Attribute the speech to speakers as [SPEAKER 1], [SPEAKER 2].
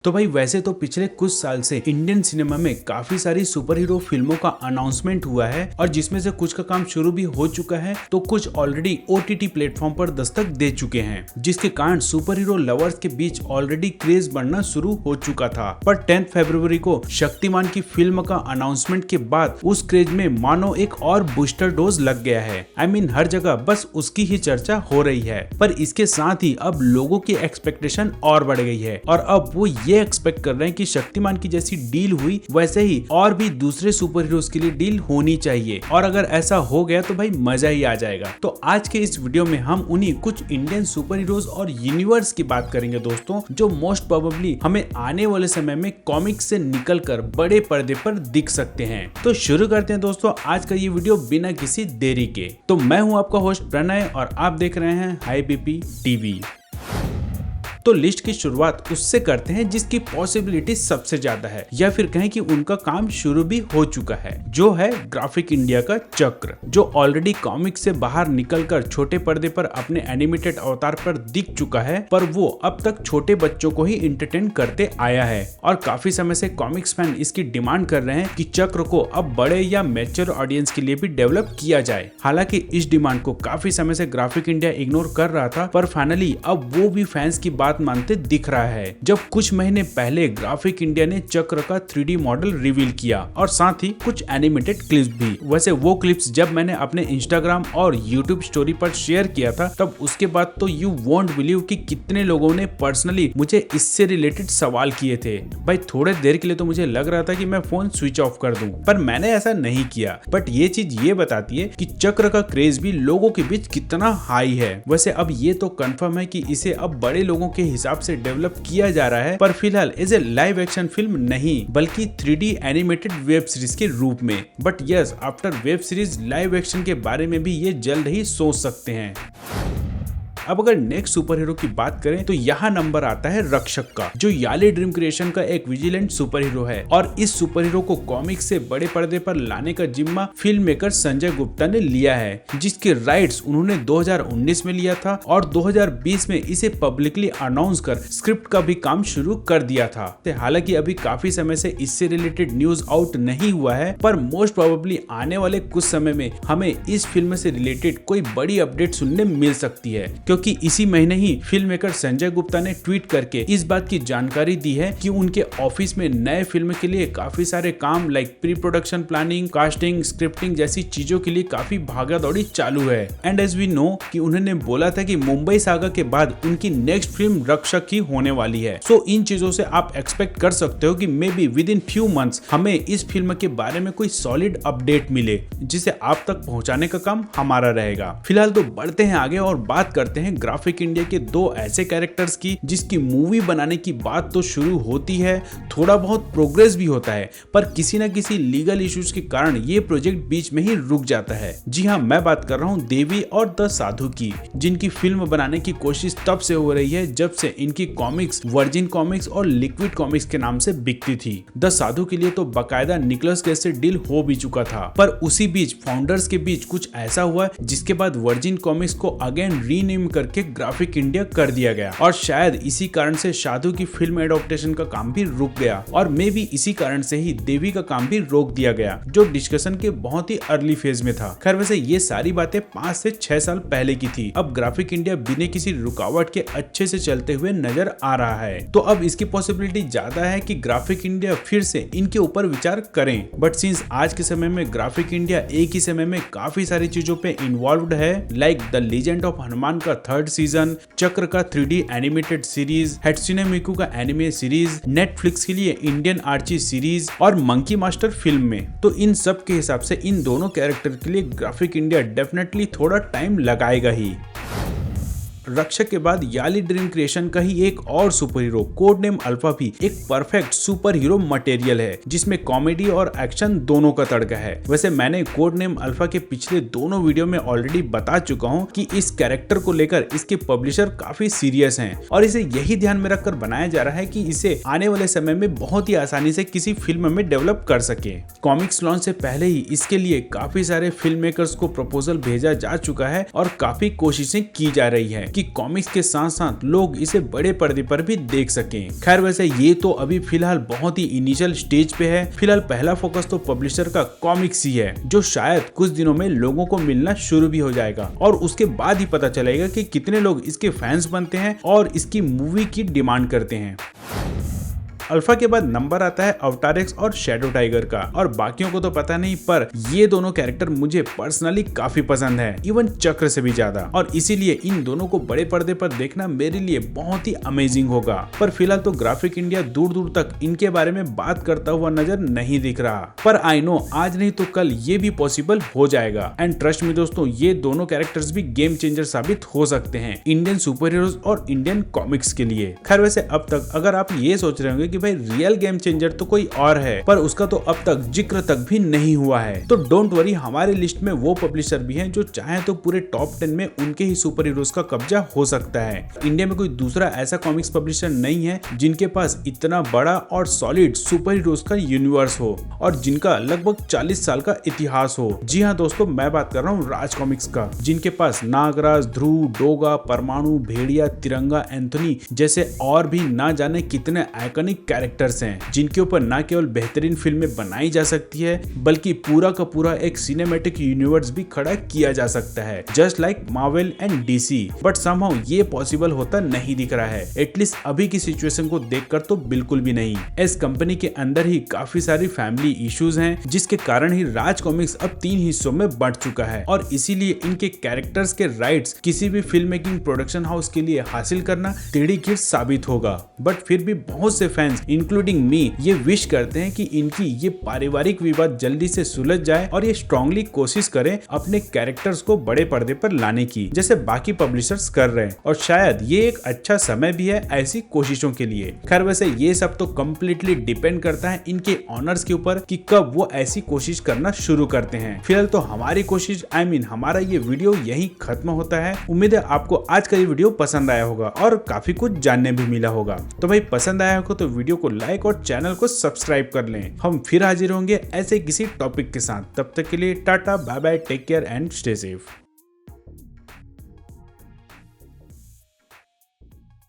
[SPEAKER 1] तो भाई वैसे तो पिछले कुछ साल से इंडियन सिनेमा में काफी सारी सुपर हीरो फिल्मों का अनाउंसमेंट हुआ है और जिसमें से कुछ का काम शुरू भी हो चुका है तो कुछ ऑलरेडी ओटीटी प्लेटफॉर्म पर दस्तक दे चुके हैं, जिसके कारण सुपर हीरो लवर्स के बीच ऑलरेडी क्रेज बढ़ना शुरू हो चुका था। पर 10 फरवरी को शक्तिमान की फिल्म का अनाउंसमेंट के बाद उस क्रेज में मानो एक और बूस्टर डोज लग गया है। हर जगह बस उसकी ही चर्चा हो रही है। पर इसके साथ ही अब लोगों की एक्सपेक्टेशन और बढ़ गई है और अब वो ये एक्सपेक्ट कर रहे हैं कि शक्तिमान की जैसी डील हुई वैसे ही और भी दूसरे सुपर हीरोज के लिए डील होनी चाहिए, और अगर ऐसा हो गया तो भाई मजा ही आ जाएगा। तो आज के इस वीडियो में हम उन्हीं कुछ इंडियन सुपर हीरोज और यूनिवर्स की बात करेंगे दोस्तों, जो मोस्ट प्रोबेबली हमें आने वाले समय में कॉमिक्स से निकलकर बड़े पर्दे पर दिख सकते हैं। तो शुरू करते हैं दोस्तों आज का ये वीडियो बिना किसी देरी के। तो मैं हूं आपका होस्ट प्रणय और आप देख रहे हैं हाई बीपी टीवी। तो लिस्ट की शुरुआत उससे करते हैं जिसकी पॉसिबिलिटी सबसे ज्यादा है, या फिर कहें कि उनका काम शुरू भी हो चुका है, जो है ग्राफिक इंडिया का चक्र, जो ऑलरेडी कॉमिक्स से बाहर निकलकर छोटे पर्दे पर अपने एनिमेटेड अवतार पर दिख चुका है, पर वो अब तक छोटे बच्चों को ही एंटरटेन करते आया है। और काफी समय से कॉमिक्स फैन इसकी डिमांड कर रहे हैं कि चक्र को अब बड़े या मैच्योर ऑडियंस के लिए भी डेवलप किया जाए। हालांकि इस डिमांड को काफी समय से ग्राफिक इंडिया इग्नोर कर रहा था, पर फाइनली अब वो भी फैंस की बात मानते दिख रहा है, जब कुछ महीने पहले ग्राफिक इंडिया ने चक्र का 3D मॉडल रिवील किया और साथ ही कुछ एनिमेटेड क्लिप्स भी। वैसे वो क्लिप्स जब मैंने अपने इंस्टाग्राम और यूट्यूब स्टोरी पर शेयर किया था, तब उसके बाद तो यू वोंट बिलीव कि कितने लोगों ने पर्सनली मुझे इससे रिलेटेड सवाल किए थे। भाई थोड़े देर के लिए तो मुझे लग रहा था कि मैं फोन स्विच ऑफ कर दूं, पर मैंने ऐसा नहीं किया। बट ये चीज ये बताती है कि चक्र का क्रेज भी लोगों के बीच कितना हाई है। वैसे अब ये तो कंफर्म है कि इसे अब बड़े लोगों के हिसाब से डेवलप किया जा रहा है, पर फिलहाल as a live action film नहीं बल्कि 3D एनिमेटेड वेब सीरीज के रूप में। But yes, after web series live action के बारे में भी ये जल्द ही सोच सकते हैं। अब अगर नेक्स्ट सुपर हीरो की बात करें तो यहाँ नंबर आता है रक्षक का, जो याली ड्रीम क्रिएशन का एक विजिलेंट सुपर हीरो है। और इस सुपर हीरो को कॉमिक्स से बड़े पर्दे पर लाने का जिम्मा फिल्म मेकर संजय गुप्ता ने लिया है, जिसके राइट्स उन्होंने 2019 में लिया था और 2020 में इसे पब्लिकली अनाउंस कर स्क्रिप्ट का भी काम शुरू कर दिया था। हालांकि अभी काफी समय से इससे रिलेटेड न्यूज आउट नहीं हुआ है, पर मोस्ट प्रोबेबली आने वाले कुछ समय में हमें इस फिल्म से रिलेटेड कोई बड़ी अपडेट सुनने मिल सकती है, क्योंकि इसी महीने ही फिल्म मेकर संजय गुप्ता ने ट्वीट करके इस बात की जानकारी दी है कि उनके ऑफिस में नए फिल्म के लिए काफी सारे काम like pre production planning, casting, scripting जैसी चीजों के लिए काफी भागा दौड़ी चालू है। एंड एज वी नो कि उन्होंने बोला था कि मुंबई सागा के बाद उनकी नेक्स्ट फिल्म रक्षक ही होने वाली है। सो इन चीजों से आप एक्सपेक्ट कर सकते हो कि may be with in few months हमें इस फिल्म के बारे में कोई सॉलिड अपडेट मिले, जिसे आप तक पहुंचाने का काम हमारा रहेगा। फिलहाल तो बढ़ते हैं आगे और बात करते हैं ग्राफिक इंडिया के दो ऐसे कैरेक्टर्स की जिसकी मूवी बनाने की बात तो शुरू होती है, थोड़ा बहुत प्रोग्रेस भी होता है, पर किसी न किसी लीगल इश्यूज के कारण ये प्रोजेक्ट बीच में ही रुक जाता है। जी हाँ, मैं बात कर रहा हूँ देवी और द साधु की, जिनकी फिल्म बनाने की कोशिश तब से हो रही है जब से इनकी कॉमिक्स वर्जिन कॉमिक्स और लिक्विड कॉमिक्स के नाम से बिकती थी। द साधु के लिए तो बाकायदा निकोलस केज से डील हो भी चुका था, पर उसी बीच फाउंडर्स के बीच कुछ ऐसा हुआ जिसके बाद वर्जिन कॉमिक्स को अगेन रीनेम करके ग्राफिक इंडिया कर दिया गया, और शायद इसी कारण से साधु की फिल्म एडॉप्टेशन का काम भी रुक गया, और मे भी इसी कारण से ही देवी का काम भी रोक दिया गया, जो डिस्कशन के बहुत ही अर्ली फेज में था। खैर वैसे ये सारी बातें 5 से 6 साल पहले की थी। अब ग्राफिक इंडिया बिना किसी रुकावट के अच्छे से चलते हुए नजर आ रहा है, तो अब इसकी पॉसिबिलिटी ज्यादा है कि ग्राफिक इंडिया फिर से इनके ऊपर विचार करें। बट सिंस आज के समय में ग्राफिक इंडिया एक ही समय में काफी सारी चीजों पे इन्वॉल्व्ड है, like the legend of Hanuman का 3rd सीजन, चक्र का 3D एनिमेटेड सीरीज, हैट्सुने मिकु का एनिमे सीरीज, नेटफ्लिक्स के लिए इंडियन आर्ची सीरीज और मंकी मास्टर फिल्म में, तो इन सब के हिसाब से इन दोनों कैरेक्टर के लिए ग्राफिक इंडिया डेफिनेटली थोड़ा टाइम लगाएगा ही। रक्षक के बाद याली ड्रीम क्रिएशन का ही एक और super hero code name alpha भी एक परफेक्ट सुपर हीरो मटेरियल है, जिसमें कॉमेडी और एक्शन दोनों का तड़का है। वैसे मैंने कोड नेम अल्फा के पिछले दोनों वीडियो में ऑलरेडी बता चुका हूं कि इस कैरेक्टर को लेकर इसके पब्लिशर काफी सीरियस हैं और इसे यही ध्यान में रखकर बनाया जा रहा है कि इसे आने वाले समय में बहुत ही आसानी से किसी फिल्म में डेवलप कर सके। कॉमिक्स लॉन्च से पहले ही इसके लिए काफी सारे फिल्म मेकर्स को प्रपोजल भेजा जा चुका है और काफी कोशिशें की जा रही है कि कॉमिक्स के साथ साथ लोग इसे बड़े पर्दे पर भी देख सकें। खैर वैसे ये तो अभी फिलहाल बहुत ही इनिशियल स्टेज पे है। फिलहाल पहला फोकस तो पब्लिशर का कॉमिक्स ही है, जो शायद कुछ दिनों में लोगों को मिलना शुरू भी हो जाएगा और उसके बाद ही पता चलेगा कि कितने लोग इसके फैंस बनते हैं और इसकी मूवी की डिमांड करते हैं। अल्फा के बाद नंबर आता है अवतार एक्स और शैडो टाइगर का, और बाकियों को तो पता नहीं, पर ये दोनों कैरेक्टर मुझे पर्सनली काफी पसंद है, इवन चक्र से भी ज्यादा, और इसीलिए इन दोनों को बड़े पर्दे पर देखना मेरे लिए बहुत ही अमेजिंग होगा। पर फिलहाल तो ग्राफिक इंडिया दूर दूर तक इनके बारे में बात करता हुआ नजर नहीं दिख रहा, पर आई नो आज नहीं तो कल ये भी पॉसिबल हो जाएगा। एंड ट्रस्ट में दोस्तों, ये दोनों कैरेक्टर्स भी गेम चेंजर साबित हो सकते हैं इंडियन सुपर हीरोज और इंडियन कॉमिक्स के लिए। खैर वैसे अब तक अगर आप ये सोच रहे होंगे कि भाई रियल गेम चेंजर तो कोई और है, पर उसका तो अब तक जिक्र तक भी नहीं हुआ है, तो डोंट वरी, हमारे लिस्ट में वो पब्लिशर भी हैं जो चाहे तो पूरे टॉप 10 में उनके ही सुपर हीरोज का कब्जा हो सकता है। इंडिया में कोई दूसरा ऐसा कॉमिक्स पब्लिशर नहीं है जिनके पास इतना बड़ा और सॉलिड सुपर हीरोज का यूनिवर्स हो और जिनका लगभग 40 साल का इतिहास हो। जी हाँ दोस्तों, मैं बात कर रहा हूँ राज कॉमिक्स का, जिनके पास नागराज, ध्रुव, डोगा, परमाणु, भेड़िया, तिरंगा, एंथोनी जैसे और भी ना जाने कितने आइकॉनिक कैरेक्टर्स हैं, जिनके ऊपर न केवल बेहतरीन फिल्में बनाई जा सकती है बल्कि पूरा का पूरा एक सिनेमैटिक यूनिवर्स भी खड़ा किया जा सकता है, just like Marvel and DC. But somehow ये पॉसिबल होता नहीं दिख रहा है, एटलीस्ट अभी की सिचुएशन को देखकर तो बिल्कुल भी नहीं। इस कंपनी के अंदर ही काफी सारी फैमिली इश्यूज हैं, जिसके कारण ही राज कॉमिक्स अब 3 हिस्सों में बढ़ चुका है और इसीलिए इनके कैरेक्टर्स के राइट्स किसी भी फिल्म मेकिंग प्रोडक्शन हाउस के लिए हासिल करना टेढ़ी खीर साबित होगा। बट फिर भी बहुत से फैंस इंक्लूडिंग मी ये विश करते हैं कि इनकी ये पारिवारिक विवाद जल्दी से सुलझ जाए और ये स्ट्रांगली कोशिश करें अपने कैरेक्टर्स को बड़े पर्दे पर लाने की, जैसे बाकी पब्लिशर्स कर रहे हैं, और शायद ये एक अच्छा समय भी है ऐसी कोशिशों के लिए। खैर वैसे ये सब तो कम्प्लीटली डिपेंड करता है इनके ऑनर्स के ऊपर कि कब वो ऐसी कोशिश करना शुरू करते हैं। फिलहाल तो हमारी कोशिश हमारा ये वीडियो यही खत्म होता है। उम्मीद है आपको आज का ये वीडियो पसंद आया होगा और काफी कुछ जानने भी मिला होगा। तो भाई पसंद आया होगा तो वीडियो को लाइक और चैनल को सब्सक्राइब कर लें। हम फिर हाजिर होंगे ऐसे किसी टॉपिक के साथ। तब तक के लिए tata, bye bye, take care and stay safe.